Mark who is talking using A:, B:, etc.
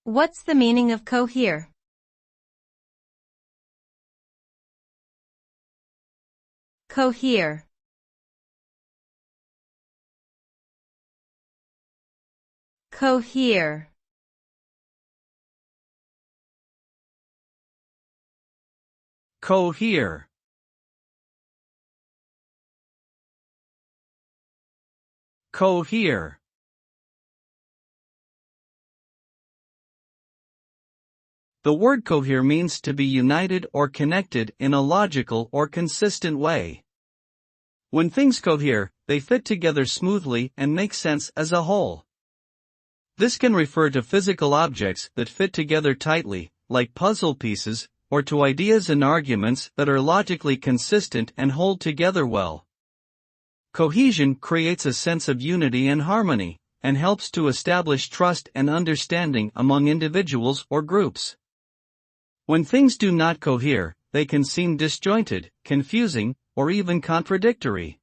A: What's the meaning of cohere? Cohere. Cohere.
B: Cohere. Cohere. The word cohere means to be united or connected in a logical or consistent way. When things cohere, they fit together smoothly and make sense as a whole. This can refer to physical objects that fit together tightly, like puzzle pieces, or to ideas and arguments that are logically consistent and hold together well. Cohesion creates a sense of unity and harmony, and helps to establish trust and understanding among individuals or groups. When things do not cohere, they can seem disjointed, confusing, or even contradictory.